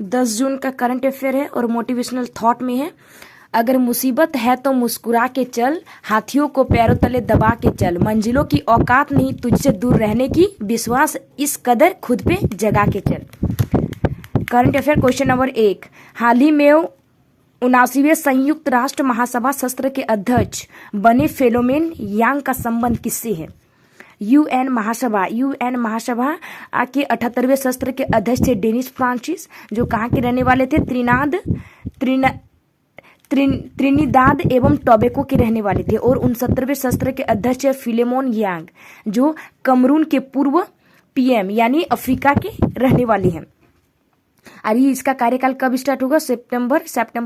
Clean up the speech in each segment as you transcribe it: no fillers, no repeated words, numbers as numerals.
10 जून का current affair है और मोटिवेशनल थॉट में है। अगर मुसीबत है तो मुस्कुरा के चल, हाथियों को पैरों तले दबा के चल, मंजिलों की औकात नहीं तुझसे दूर रहने की, विश्वास इस कदर खुद पे जगा के चल। करंट अफेयर क्वेश्चन नंबर 1, हाल ही में 79वें संयुक्त राष्ट्र महासभा सत्र के अध्यक्ष बने फेलोमेन यांग का संबंध किससे है? यूएन महासभा के 78वें सत्र के अध्यक्ष थे डेनिस फ्रांसिस, जो कहाँ के रहने वाले थे? त्रिनिदाद एवं टोबैको के रहने वाले थे। और 69वें सत्र के अध्यक्ष फिलेमोन यांग, जो कमरून के पूर्व पीएम यानी अफ्रीका के रहने वाले हैं। और ये इसका कार्यकाल कब स्टार्ट होगा? सितंबर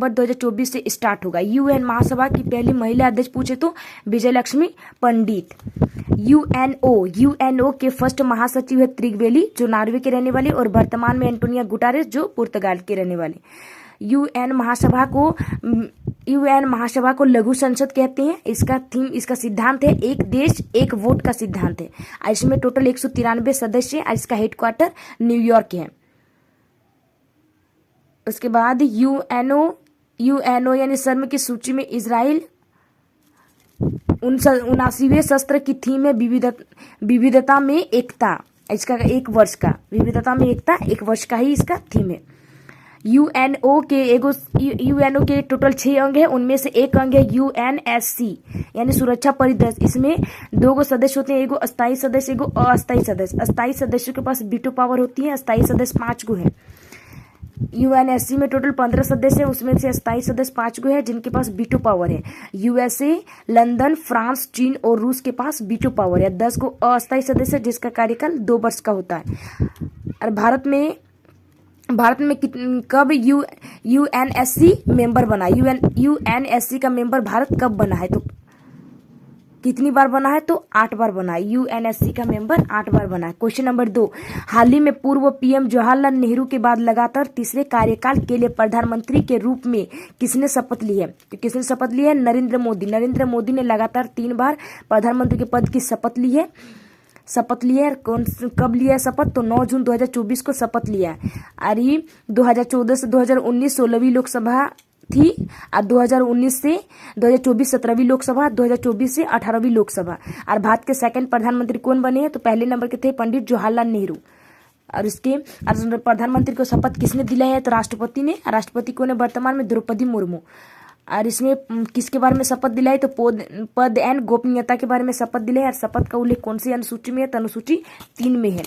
2024 से स्टार्ट होगा। यूएन महासभा की पहली महिला अध्यक्ष पूछे तो विजय लक्ष्मी पंडित। यूएनओ के फर्स्ट महासचिव है त्रिगवेली, जो नॉर्वे के रहने वाले, और वर्तमान में एंटोनियो गुटारेस, जो पुर्तगाल के रहने वाले। यूएन महासभा को लघु संसद कहते हैं। इसका सिद्धांत है एक देश एक वोट का सिद्धांत है। इसमें टोटल 193 सदस्य हैं। इसका हेडक्वार्टर न्यूयॉर्क है। उसके बाद यूएनओ यानी सर्म की सूची में इजराइल 79वें सत्र की थीम है विविधता में एकता। इसका 1 वर्ष का विविधता में एकता 1 वर्ष का ही इसका थीम है। यूएनओ के टोटल 6 अंग है। उनमें से एक अंग है यूएनएससी यानी सुरक्षा परिदृश्य। इसमें 2 सदस्य होते हैं, एगो अस्थायी सदस्य, एगो अस्थायी सदस्य। अस्थायी सदस्यों के पास वीटो पावर होती है। अस्थायी सदस्य 5 है। यूएनएससी में टोटल 15 सदस्य हैं, उसमें से अस्थायी सदस्य 5 है जिनके पास वीटो पावर है। यूएसए, लंदन, फ्रांस, चीन और रूस के पास वीटो पावर है। 10 अस्थायी सदस्य जिसका कार्यकाल 2 वर्ष का होता है। और भारत में कब यूएनएससी मेंबर बना? यूएनएससी का मेंबर भारत कब बना है? तो कितनी बार बना है? तो 8 बार बना है। यूएनएससी का मेंबर 8 बार बना है। क्वेश्चन नंबर 2, हाल ही में पूर्व पीएम जवाहरलाल नेहरू के बाद लगातार तीसरे कार्यकाल के लिए प्रधानमंत्री के रूप में किसने शपथ ली है? तो किसने शपथ ली है? नरेंद्र मोदी ने लगातार 3 बार प्रधानमंत्री के पद की शपथ ली है। कब लिया है शपथ? तो 9 जून 2024 को शपथ लिया है। और ये 2014 से 2019 16वीं लोकसभा थी, और 2019 से 2024 17वीं लोकसभा, 2024 से 18वीं लोकसभा। और भारत के सेकंड प्रधानमंत्री कौन बने हैं? तो पहले नंबर के थे पंडित जवाहरलाल नेहरू। और इसके प्रधानमंत्री को शपथ किसने दिलाई है? तो राष्ट्रपति ने। राष्ट्रपति कौन है वर्तमान में? द्रौपदी मुर्मू। और इसमें किसके बारे में शपथ दिलाई? तो पद एंड गोपनीयता के बारे में शपथ दिलाई। और शपथ का उल्लेख कौन सी अनुसूची में है? तो अनुसूची 3 में है।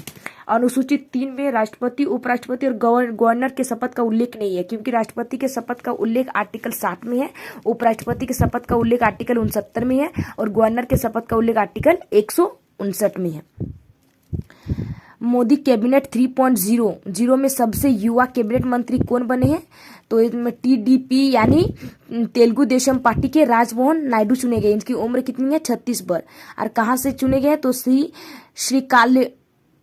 अनुसूची 3 में राष्ट्रपति, उपराष्ट्रपति और गवर्नर के शपथ का उल्लेख नहीं है, क्योंकि राष्ट्रपति के शपथ का उल्लेख आर्टिकल 60 में है, उपराष्ट्रपति के शपथ का उल्लेख आर्टिकल 69 में है, और गवर्नर के शपथ का उल्लेख आर्टिकल 159 में है। मोदी कैबिनेट 3.0 में सबसे युवा कैबिनेट मंत्री कौन बने हैं? तो इसमें टीडीपी यानी तेलुगु देशम पार्टी के राजमोहन नायडू चुने गए। इनकी उम्र कितनी है? 36 वर्ष। और कहाँ से चुने गए? तो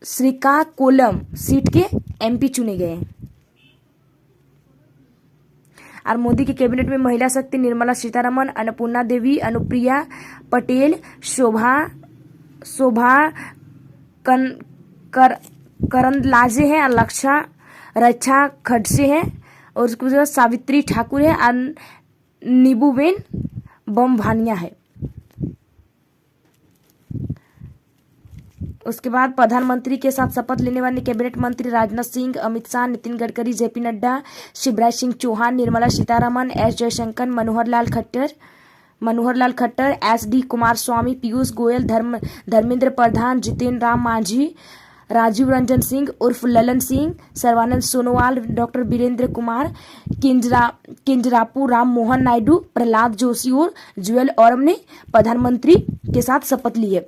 श्रीकाकुलम सीट के एमपी चुने गए। और मोदी के कैबिनेट में महिला शक्ति निर्मला सीतारमण, अन्नपूर्णा देवी, अनुप्रिया पटेल, शोभा करंदलाजे हैं, रक्षा खडसे हैं, और उसके बाद सावित्री ठाकुर है, और नीबूबेन बमभानिया है। उसके बाद प्रधानमंत्री के साथ शपथ लेने वाले कैबिनेट मंत्री Rajnath Singh, Amit Shah, Nitin Gadkari, JP Nadda, Shivraj Singh Chauhan, Nirmala Sitharaman, S Jaishankar, Manohar Lal Khattar, SD. Kumar स्वामी, पीयूष गोयल, धर्मेंद्र प्रधान, जितेंद्र राम मांझी, राजीव रंजन सिंह उर्फ ललन सिंह, सर्बानंद सोनोवाल, डॉक्टर वीरेंद्र कुमार, किंजरापू राम मोहन नायडू, प्रहलाद जोशी और जुएल ओरम ने प्रधानमंत्री के साथ शपथ ली है।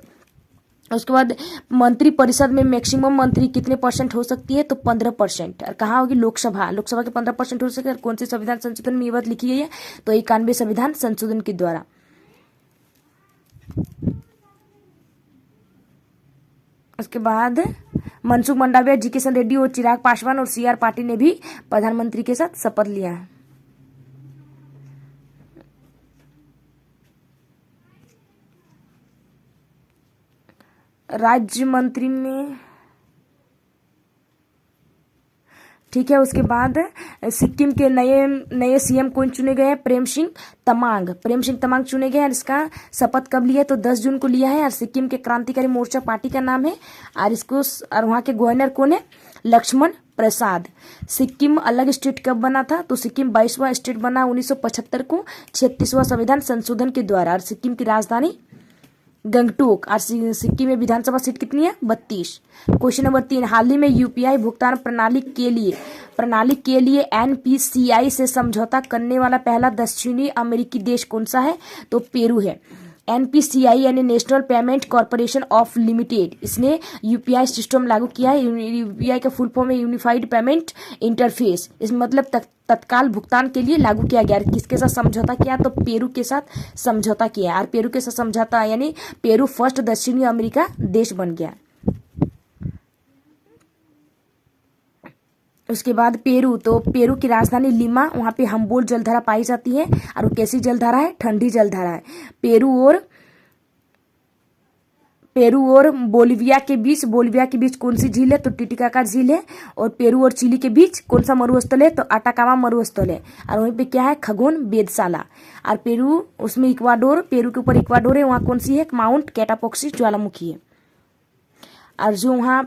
उसके बाद मंत्री परिषद में मैक्सिमम मंत्री कितने % हो सकती है? तो 15%। और कहाँ होगी? लोकसभा के 15% हो सके। और कौन से संविधान संशोधन में ये बात लिखी गई है? तो 91 संविधान संशोधन के द्वारा। उसके बाद मनसुख मंडाविया, जी किशन रेड्डी और चिराग पासवान और CR पाटिल ने भी प्रधानमंत्री के साथ शपथ लिया है। राज्य मंत्री में ठीक है। उसके बाद सिक्किम के नए नए सीएम कौन चुने गए हैं? प्रेम सिंह तमांग चुने गए हैं। इसका शपथ कब लिया है? तो 10 जून को लिया है। और सिक्किम के क्रांतिकारी मोर्चा पार्टी का नाम है। और वहाँ के गवर्नर कौन है? लक्ष्मण प्रसाद। सिक्किम अलग स्टेट कब बना था? तो सिक्किम 22वां स्टेट बना 1975 को 36वां संविधान संशोधन के द्वारा। और सिक्किम की राजधानी गंगटोक। और सिक्किम में विधानसभा सीट कितनी है? 32। क्वेश्चन नंबर 3, हाल ही में यूपीआई भुगतान प्रणाली के लिए एनपीसीआई से समझौता करने वाला पहला दक्षिणी अमेरिकी देश कौन सा है? तो पेरू है। एनपीसीआई यानी national payment corporation of limited, इसने यूपीआई सिस्टम लागू किया है। यूपीआई का फुल फॉर्म है यूनिफाइड पेमेंट इंटरफेस। इसमें मतलब तत्काल भुगतान के लिए लागू किया गया। किसके साथ समझौता किया? तो पेरू के साथ समझौता किया। और पेरू के साथ समझौता यानी पेरू फर्स्ट दक्षिणी अमेरिका देश बन गया। उसके बाद पेरू, तो पेरू की राजधानी लिमा, वहाँ पे हम्बोल्ट जलधारा पाई जाती है। और वो कैसी जलधारा है? ठंडी जलधारा है। पेरू और बोलिविया के बीच कौन सी झील है? तो टिटिकाका झील है। और पेरू और चिली के बीच कौन सा मरुस्थल है? तो अटाकामा मरुस्थल है। और वहीं पे क्या है? खगोन वेधशाला। और पेरू उसमें पेरू के ऊपर इक्वाडोर है। वहाँ कौन सी है? माउंट कैटापॉक्सी ज्वालामुखी है। और जो वहाँ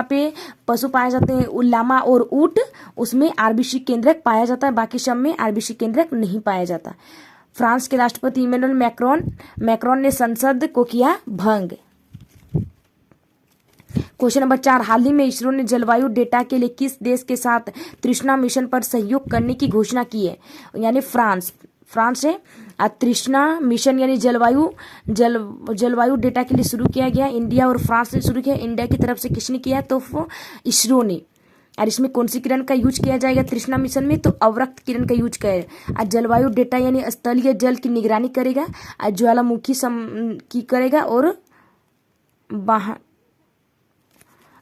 पे पशु पाए जाते हैं उल्लामा और ऊंट, उसमें आरबीसी केंद्रक पाया जाता है। बाकी सब में आरबीसी केंद्रक नहीं पाया जाता। फ्रांस के राष्ट्रपति इमैनुअल मैक्रोन ने संसद को किया भंग। क्वेश्चन नंबर 4, हाल ही में इसरो ने जलवायु डेटा के लिए किस देश के साथ तृष्णा मिशन पर सहयोग करने की घोषणा की है? यानी फ्रांस है। तृष्णा मिशन यानी जलवायु डेटा के लिए शुरू किया गया। इंडिया और फ्रांस ने शुरू किया। इंडिया की तरफ से किसने किया? तो इसरो ने। और इसमें कौन सी किरण का यूज किया जाएगा तृष्णा मिशन में? तो अवरक्त किरण का यूज करेगा। और जलवायु डेटा यानी स्थलीय जल की निगरानी करेगा। और ज्वालामुखी की करेगा। और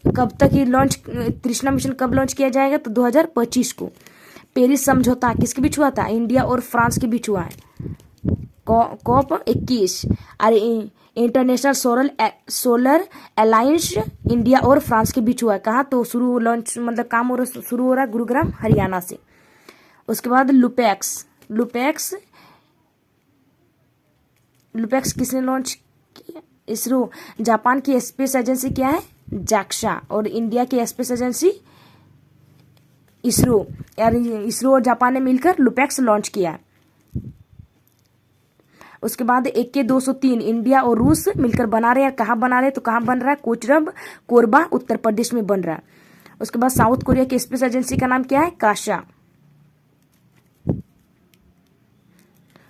कब तक ये तृष्णा मिशन कब लॉन्च किया जाएगा? तो 2025 को। पेरिस समझौता किसके बीच हुआ था? इंडिया और फ्रांस के बीच हुआ है। COP 21। और इंटरनेशनल सोलर अलायंस इंडिया और फ्रांस के बीच हुआ है। कहाँ? तो काम शुरू हो रहा है गुरुग्राम हरियाणा से। उसके बाद लुपेक्स किसने लॉन्च किया? इसरो। जापान की स्पेस एजेंसी क्या है? जाक्सा। और इंडिया की स्पेस एजेंसी इसरो। और जापान ने मिलकर लुपेक्स लॉन्च किया। उसके बाद 203 इंडिया और रूस मिलकर बना रहे हैं। कहाँ बना रहे हैं? तो कहाँ बन रहा है? कोरबा उत्तर प्रदेश में बन रहा है। उसके बाद साउथ कोरिया की स्पेस एजेंसी का नाम क्या है? काशा।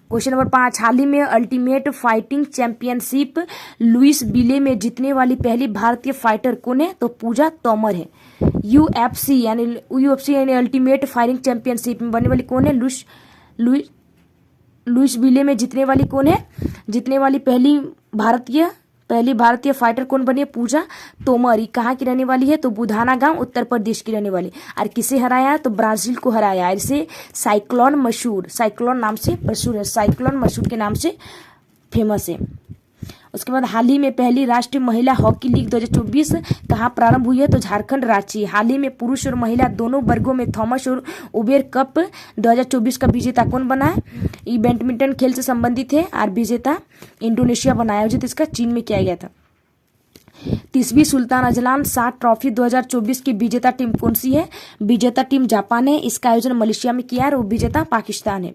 क्वेश्चन नंबर 5, हाल ही में अल्टीमेट फाइटिंग चैंपियनशिप लुइस विले में जीतने वाली पहली भारतीय फाइटर कौन है? तो पूजा तोमर है। यूएफसी यानी अल्टीमेट फाइटिंग चैंपियनशिप में बनने वाली कौन है? लुइस विले में जीतने वाली कौन है? जीतने वाली पहली भारतीय फाइटर कौन बनी है? पूजा तोमर। कहाँ की रहने वाली है? तो बुधाना गांव उत्तर प्रदेश की रहने वाली। और किसे हराया? तो ब्राजील को हराया। इसे साइक्लोन नाम से मशहूर है। साइक्लोन मशहूर के नाम से फेमस है। उसके बाद हाल ही में पहली राष्ट्रीय महिला हॉकी लीग 2024 कहाँ प्रारंभ हुई है? तो झारखंड रांची। हाल ही में पुरुष और महिला दोनों वर्गों में थॉमस और उबेर कप 2024 का विजेता कौन बना है? ये बैडमिंटन खेल से संबंधित है। और विजेता इंडोनेशिया बना। आयोजित इसका चीन में किया गया था। 30वीं सुल्तान अजलान शाह ट्रॉफी 2024 की विजेता टीम कौन सी है? विजेता टीम जापान है। इसका आयोजन मलेशिया में किया है। और विजेता पाकिस्तान है।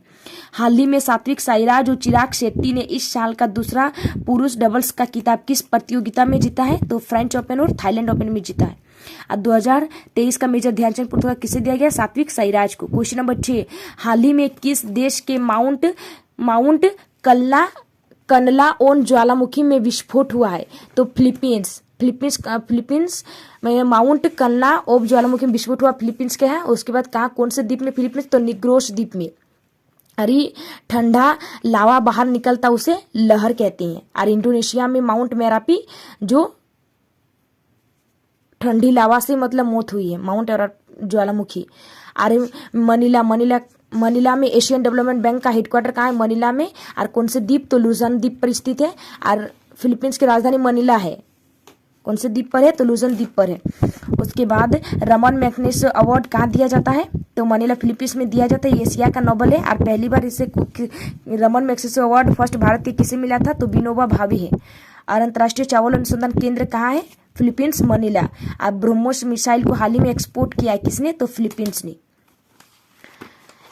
हाल ही में सात्विक साईराज और चिराग शेट्टी ने इस साल का दूसरा पुरुष डबल्स का खिताब किस प्रतियोगिता में जीता है? तो फ्रेंच ओपन और थाईलैंड ओपन में जीता है। और 2023 का मेजर ध्यानचंद पुरस्कार किसे दिया गया? सात्विक साईराज को। क्वेश्चन नंबर 6, हाल ही में किस देश के माउंट कनला ओन ज्वालामुखी में विस्फोट हुआ है? तो फिलीपींस में माउंट कनला ओब ज्वालामुखी में विस्फोट हुआ फिलीपींस के है। उसके बाद कहाँ कौन से द्वीप में फिलीपींस? तो निग्रोस द्वीप में। अरे ठंडा लावा बाहर निकलता उसे लहर कहते हैं। और इंडोनेशिया में माउंट मेरापी जो ठंडी लावा से मतलब मौत हुई है, माउंट ज्वालामुखी। अरे मनीला में एशियन डेवलपमेंट बैंक का हेडक्वार्टर कहाँ है? मनीला में। और कौन से द्वीप? तो लुजान द्वीप पर स्थित है। और फिलीपींस की राजधानी मनीला है। कौन से द्वीप पर है? तो लुजन द्वीप पर है। उसके बाद रमन मैग्सेसे अवार्ड कहाँ दिया जाता है? तो मनीला फिलीपींस में दिया जाता है। एशिया का नोबल है और पहली बार इसे Raman Magsaysay award first Bharat के किसे मिला था? तो विनोबा भावे है। और अंतर्राष्ट्रीय चावल अनुसंधान केंद्र कहाँ है? Philippines, Manila. अब ब्रह्मोस मिसाइल को हाल ही में एक्सपोर्ट किया है किसने? तो फिलीपींस ने।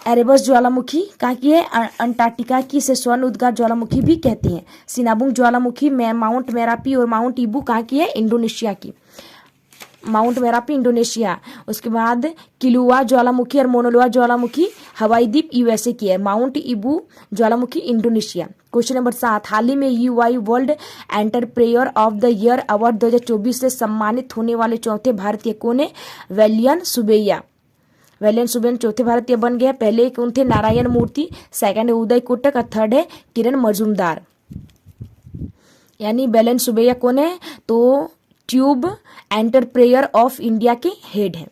एरेबस ज्वालामुखी कहाँ की है? अंटार्कटिका की। इसे स्वर्ण उद्गार ज्वालामुखी भी कहते हैं। सिनाबुंग ज्वालामुखी माउंट मेरापी और माउंट इबू कहाँ की है? इंडोनेशिया की। Mount Merapi Indonesia. उसके बाद किलुआ ज्वालामुखी और मोनोलोआ ज्वालामुखी हवाई द्वीप यूएसए की है। माउंट इबू ज्वालामुखी इंडोनेशिया। क्वेश्चन नंबर 7, हाल ही में UI world entrepreneur of the year award 2024 से सम्मानित होने वाले चौथे भारतीय कौन है? वेलियन सुबैया। वेलियन सुबैया चौथे भारतीय बन गए। पहले कौन थे? नारायण मूर्ति, सेकंड है उदय कोटक और थर्ड है किरण मजूमदार। यानी वेलियन सुबैया कौन है? तो ट्यूब एंटरप्रेन्योर ऑफ इंडिया के हेड है।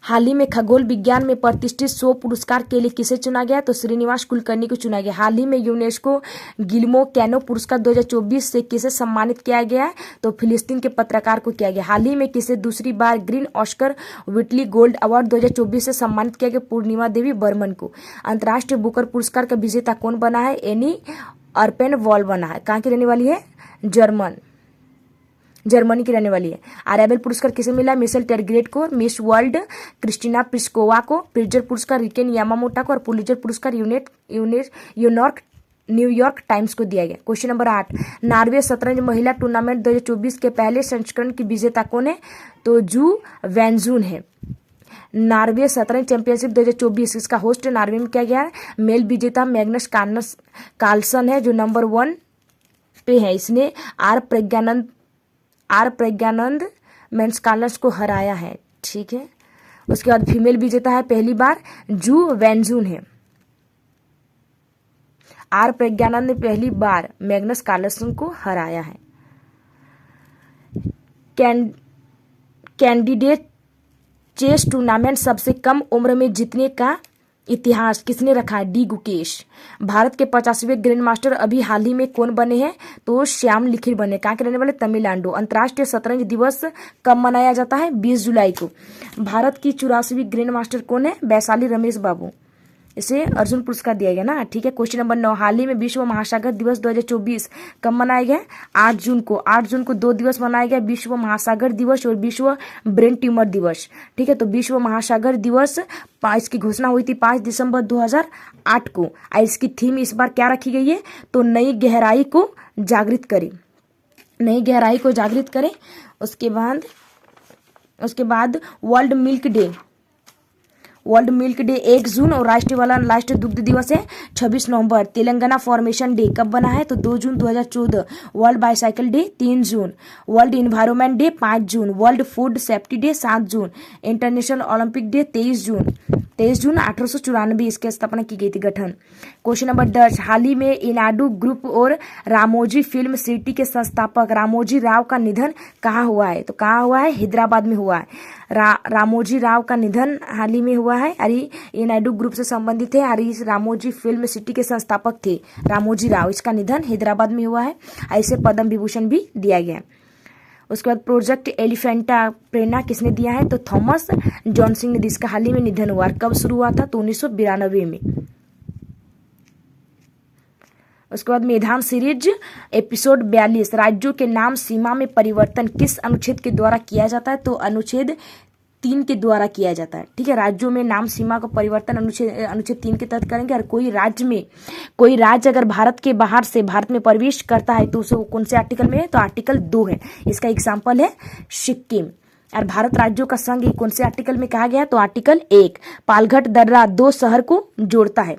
हाल ही में खगोल विज्ञान में प्रतिष्ठित 100 पुरस्कार के लिए किसे चुना गया? तो श्रीनिवास कुलकर्णी को चुना गया। हाल ही में यूनेस्को गिल्मो कैनो पुरस्कार 2024 से किसे सम्मानित किया गया है? तो फिलिस्तीन के पत्रकार को किया गया। हाल ही में किसे दूसरी बार green Oscar Whitley gold award 2024 से सम्मानित किया गया? पूर्णिमा देवी बर्मन को। अंतर्राष्ट्रीय बुकर पुरस्कार का विजेता कौन बना है? एनी अर्पेनवॉल बना है। कहाँ की रहने वाली है? जर्मनी की रहने वाली है। आर्यबेल पुरस्कार किसे मिला? मिशेल टेरग्रेट को। मिस वर्ल्ड क्रिस्टिना प्लिस्कोवा को। प्रिट्जर पुरस्कार रिकेन यामामोटा को। और पुलित्जर पुरस्कार न्यूयॉर्क टाइम्स को दिया गया। क्वेश्चन नंबर 8, नॉर्वे शतरंज महिला टूर्नामेंट 2024 के पहले संस्करण की विजेता कौन है? तो जू वेंजून है। नॉर्वे शतरंज चैंपियनशिप 2024 इसका होस्ट नॉर्वे में किया गया है। मेल विजेता मैग्नस कार्लसन है जो नंबर 1 पे है। इसने आर प्रज्ञानंद मेंस को हराया है। ठीक है। उसके बाद फीमेल विजेता है पहली बार जू वेंजून है। आर प्रज्ञानंद ने पहली बार मैग्नस कार्लसन को हराया है। कैंडिडेट चेस टूर्नामेंट सबसे कम उम्र में जीतने का इतिहास किसने रखा है? डी गुकेश। भारत के 50वें ग्रैंड मास्टर अभी हाल ही में कौन बने हैं? तो श्याम लिखिर बने। कहाँ के रहने वाले? तमिलनाडु। अंतर्राष्ट्रीय शतरंज दिवस कब मनाया जाता है? 20 जुलाई को। भारत की 84वीं ग्रैंड मास्टर कौन है? वैशाली रमेश बाबू। इसे अर्जुन पुरस्कार दिया गया ना। ठीक है। क्वेश्चन नंबर 9, हाल ही में विश्व महासागर दिवस 2024 कब मनाया गया? 8 जून को। 8 जून को 2 दिवस मनाया गया, विश्व महासागर दिवस और विश्व ब्रेन ट्यूमर दिवस। ठीक है। तो विश्व महासागर दिवस इसकी घोषणा हुई थी 5 दिसंबर 2008 को। और इसकी थीम इस बार क्या रखी गई है? तो नई गहराई को जागृत करें। नई गहराई को जागृत करें। उसके बाद वर्ल्ड मिल्क डे 1 जून और राष्ट्रीय दुग्ध दिवस है 26 नवंबर। तेलंगाना फॉर्मेशन डे कब बना है? तो 2 जून 2014। वर्ल्ड बाईसाइकिल डे 3 जून। वर्ल्ड इन्वायरमेंट डे 5 जून। वर्ल्ड फूड सेफ्टी डे 7 जून। इंटरनेशनल ओलंपिक डे 23 जून। 23 जून 1894 इसकी स्थापना की गई थी, गठन। क्वेश्चन नंबर 10, हाल ही में इनाडू ग्रुप और रामोजी फिल्म सिटी के संस्थापक रामोजी राव का निधन कहाँ हुआ है? तो कहाँ हुआ है? हैदराबाद में हुआ है। रामोजी राव का निधन हाल ही में हुआ है। अरे इनाडू ग्रुप से संबंधित है। अरे इस रामोजी फिल्म सिटी के संस्थापक थे रामोजी राव। इसका निधन हैदराबाद में हुआ है। ऐसे पद्म विभूषण भी दिया गया। उसके बाद प्रोजेक्ट एलिफेंटा प्रेरणा किसने दिया है? तो थॉमस जॉनसन ने। जिसका हाल ही में निधन हुआ। कब शुरू हुआ था? तो 1992 में। उसके बाद मैदान सीरीज एपिसोड 42, राज्यों के नाम सीमा में परिवर्तन किस अनुच्छेद के द्वारा किया जाता है? तो अनुच्छेद 3 के द्वारा किया जाता है। ठीक है। राज्यों में नाम सीमा का परिवर्तन अनुच्छेद 3 के तहत करेंगे। और कोई राज्य अगर भारत के बाहर से भारत में प्रवेश करता है तो उसे कौन से आर्टिकल में है? तो आर्टिकल 2 है। इसका एग्जाम्पल है सिक्किम। और भारत राज्यों का संघ कौन से आर्टिकल में कहा गया? तो आर्टिकल 1। पालघाट दर्रा 2 शहर को जोड़ता है।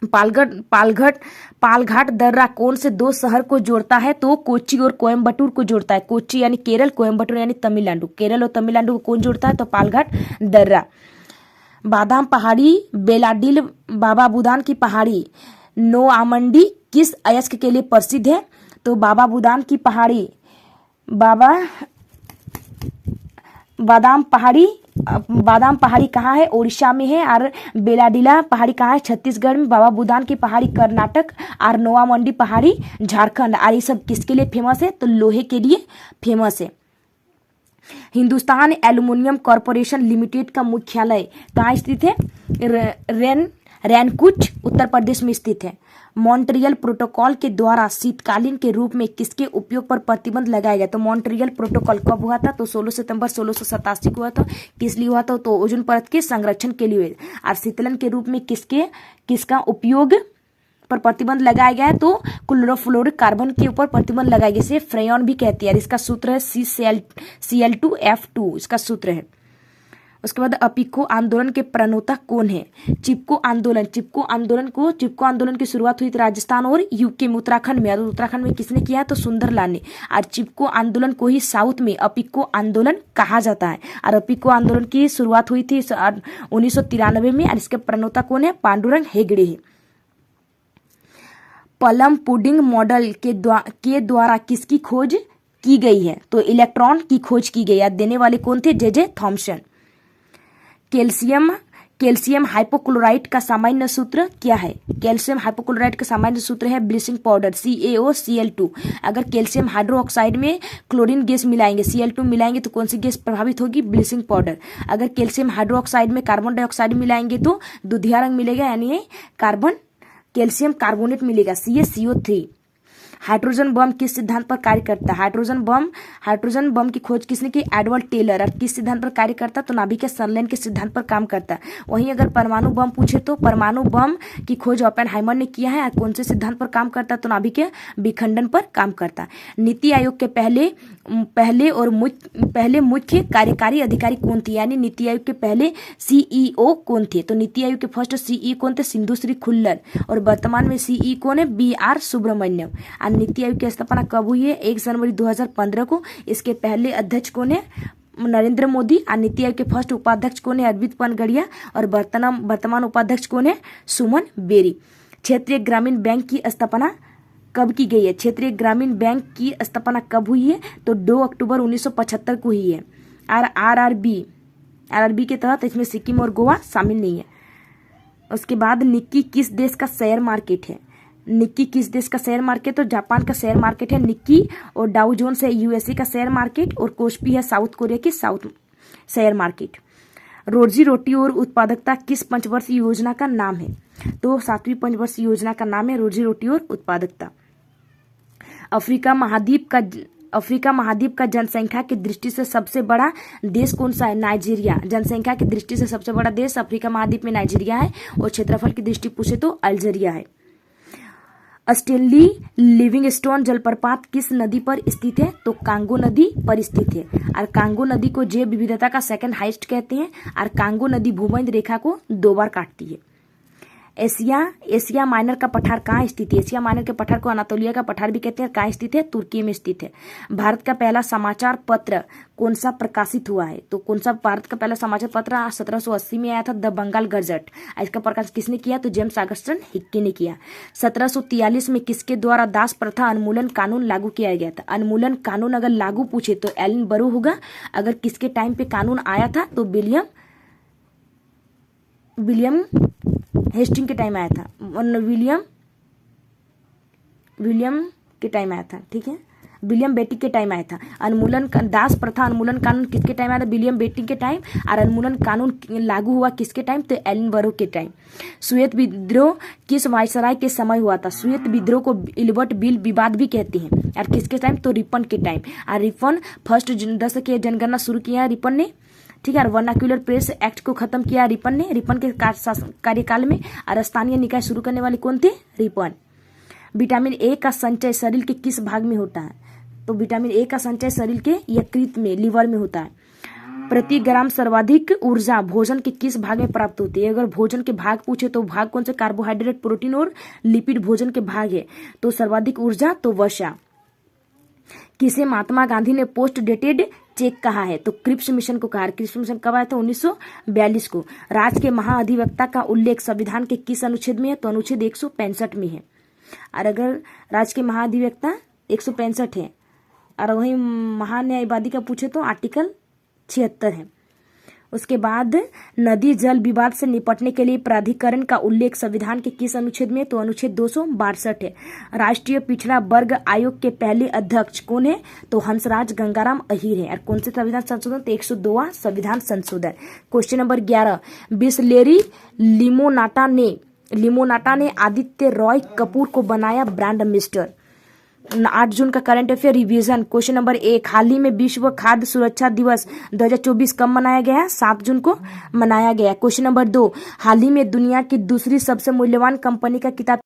पालघाट दर्रा कौन से 2 शहर को जोड़ता है? तो कोच्चि और कोयम्बटूर को जोड़ता है। कोच्चि यानी केरल, कोयम्बटूर यानी तमिलनाडु। केरल और तमिलनाडु को कौन जोड़ता है? तो पालघाट दर्रा। बादाम पहाड़ी, बेलाडिल, बाबा बुदान की पहाड़ी, नोआमंडी किस अयस्क के लिए प्रसिद्ध है? तो बाबा बुदान की पहाड़ी, बादाम पहाड़ी बादाम पहाड़ी कहाँ है? ओडिशा में है। और बेलाडीला पहाड़ी कहाँ है? छत्तीसगढ़ में। बाबा बुदान की पहाड़ी कर्नाटक। और नोवा मंडी पहाड़ी झारखंड। और ये सब किसके लिए फेमस है? तो लोहे के लिए फेमस है। हिंदुस्तान एल्युमिनियम कॉरपोरेशन लिमिटेड का मुख्यालय कहाँ स्थित है? रैनकुट उत्तर प्रदेश में स्थित है। मॉन्ट्रियल प्रोटोकॉल के द्वारा शीतकालीन के रूप में किसके उपयोग पर प्रतिबंध लगाया गया? तो मॉन्ट्रियल प्रोटोकॉल कब हुआ था? तो 16 सितंबर 1687 को हुआ था। किस लिए हुआ था? तो ओजोन परत के संरक्षण के लिए। और शीतलन के रूप में किसका उपयोग पर प्रतिबंध लगाया गया है? तो क्लोरोफ्लोरिक कार्बन के ऊपर प्रतिबंध लगाया गया। इसे फ्रेयॉन भी कहती है। इसका सूत्र है CCl2F2 इसका सूत्र है। उसके बाद अपिको आंदोलन के प्रणेता कौन है? चिपको आंदोलन की शुरुआत हुई थी राजस्थान और यूके में, उत्तराखंड में। और उत्तराखंड में किसने किया है? तो सुंदरलाल ने। और चिपको आंदोलन को ही साउथ में अपिको आंदोलन कहा जाता है। और अपिको आंदोलन की शुरुआत हुई थी 1993 में। और इसके प्रणेता कौन है? पांडुरंग हेगड़े है। प्लम पुडिंग मॉडल के द्वारा किसकी खोज की गई है? तो इलेक्ट्रॉन की खोज की गई है। देने वाले कौन थे? J Thomson. कैल्शियम हाइपोक्लोराइट का सामान्य सूत्र क्या है? कैल्शियम हाइपोक्लोराइट का सामान्य सूत्र है ब्लीचिंग पाउडर CaOCl2। अगर कैल्शियम हाइड्रोक्साइड में क्लोरीन गैस मिलाएंगे, Cl2 मिलाएंगे, तो कौन सी गैस प्रभावित होगी? Bleaching powder. अगर कैल्शियम हाइड्रोक्साइड में कार्बन डाइऑक्साइड मिलाएंगे तो दुधिया रंग मिलेगा, यानी कैल्शियम कार्बोनेट मिलेगा CaCO3। हाइड्रोजन बम किस सिद्धांत पर कार्य करता है? हाइड्रोजन बम की खोज किसने की? Edward Teller. और किस सिद्धांत पर कार्य करता है? तो नाभिक के संलयन के सिद्धांत पर काम करता है। वहीं अगर परमाणु बम पूछे तो परमाणु बम की खोज ओपेनहाइमर ने किया है। और कौन से सिद्धांत पर काम करता है? तो नाभिक के विखंडन पर काम करता है। नीति आयोग के पहले मुख्य कार्यकारी अधिकारी कौन थे? यानी नीति आयोग के पहले CEO कौन थे? तो नीति आयोग के फर्स्ट CE कौन थे? सिंधु श्री खुल्लर। और वर्तमान में CE कौन है? BR सुब्रमण्यम। और नीति आयोग की स्थापना कब हुई है? 1 जनवरी 2015 को। इसके पहले अध्यक्ष कौन है? नरेंद्र मोदी। और नीति आयोग के फर्स्ट उपाध्यक्ष कौन है? अरविंद पनगड़िया। और वर्तमान उपाध्यक्ष कौन है? सुमन बेरी। क्षेत्रीय ग्रामीण बैंक की स्थापना कब की गई है? क्षेत्रीय ग्रामीण बैंक की स्थापना कब हुई है? तो 2 अक्टूबर 1975 को हुई है। और RRB के तहत इसमें सिक्किम और गोवा शामिल नहीं है। उसके बाद निक्की किस देश का शेयर मार्केट है? निक्की किस देश का शेयर मार्केट? तो जापान का शेयर मार्केट है निक्की। और डाउ जोन्स है USA का शेयर मार्केट। और कोस्पी है साउथ कोरिया की शेयर मार्केट। रोजी रोटी और उत्पादकता किस पंचवर्षीय योजना का नाम है? तो 7वीं पंचवर्षीय योजना का नाम है रोजी रोटी और उत्पादकता। अफ्रीका महाद्वीप का जनसंख्या की दृष्टि से सबसे बड़ा देश कौन सा है? नाइजीरिया। जनसंख्या की दृष्टि से सबसे बड़ा देश अफ्रीका महाद्वीप में नाइजीरिया है। और क्षेत्रफल की दृष्टि पूछे तो अल्जीरिया है। स्टेनली लिविंगस्टोन जलप्रपात किस नदी पर स्थित है? तो कांगो नदी पर स्थित है। और कांगो नदी को जैव विविधता का सेकंड हाईएस्ट कहते हैं। और कांगो नदी भूमध्य रेखा को 2 बार काटती है। एशिया माइनर का पठार कहाँ स्थित है? एशिया माइनर के पठार को अनातोलिया का पठार भी कहते हैं। कहाँ स्थित है? तुर्की में स्थित है। भारत का पहला समाचार पत्र कौन सा प्रकाशित हुआ है? तो कौन सा भारत का पहला समाचार पत्र 1780 में आया था? The Bengal Gazette. इसका प्रकाशन किसने किया? तो जेम्स ऑगस्टन हिक्की ने किया। 1743 में किसके द्वारा दास प्रथा उन्मूलन कानून लागू किया गया था? उन्मूलन कानून अगर लागू पूछे तो एलन बरो होगा। अगर किसके टाइम पे कानून आया था? तो विलियम हेस्टिंग के टाइम आया था। विलियम के टाइम आया था। ठीक है, विलियम बेटिंग के टाइम आया था। दास प्रथा उन्मूलन कानून किसके टाइम आया था? विलियम बेटिंग के टाइम। और उन्मूलन कानून लागू हुआ किसके टाइम? तो एलन बरो के टाइम। श्वेत विद्रोह किस वायसराय के समय हुआ था? श्वेत विद्रोह को इल्बर्ट बिल विवाद भी कहते हैं। और किसके टाइम? तो रिपन के टाइम। और रिपन फर्स्ट 10 की जनगणना शुरू किया है रिपन ने। ठीक है, वर्नाक्यूलर प्रेस एक्ट को खत्म किया रिपन ने। रिपन के कार्यकाल में। और स्थानीय निकाय शुरू करने वाले कौन थे? रिपन। विटामिन ए का संचय शरीर के किस भाग में होता है? तो विटामिन ए का संचय शरीर के यकृत में, लिवर में होता है। प्रति ग्राम सर्वाधिक ऊर्जा भोजन के किस भाग में प्राप्त होती है? अगर भोजन के भाग पूछे तो भाग कौन से? कार्बोहाइड्रेट, प्रोटीन और लिपिड भोजन के भाग है। तो सर्वाधिक ऊर्जा तो वसा। किसे महात्मा गांधी ने पोस्ट डेटेड चेक कहा है? तो क्रिप्स मिशन को कहा। क्रिप्स मिशन कब आया था? 1942 को। राज्य के महाअधिवक्ता का उल्लेख संविधान के किस अनुच्छेद में है? तो अनुच्छेद 165 में है। और अगर राज्य के महाअधिवक्ता 165 है। और वही महान्यायवादी का पूछे तो आर्टिकल 76 है। उसके बाद नदी जल विवाद से निपटने के लिए प्राधिकरण का उल्लेख संविधान के किस अनुच्छेद में? तो अनुच्छेद 262 है। राष्ट्रीय पिछड़ा वर्ग आयोग के पहले अध्यक्ष कौन है? तो हंसराज गंगाराम अहीर है। और कौन से संविधान संशोधन? तो 102वां संविधान संशोधन। क्वेश्चन नंबर 11, बिस्लेरी लिमोनाटा ने आदित्य रॉय कपूर को बनाया ब्रांड एम्बेसडर। 8 जून का current affair revision. Question number 1, हाल ही में विश्व खाद्य सुरक्षा दिवस 2024 कब मनाया गया है? 7 जून को मनाया गया। क्वेश्चन नंबर 2, हाल ही में दुनिया की दूसरी सबसे मूल्यवान कंपनी का खिताब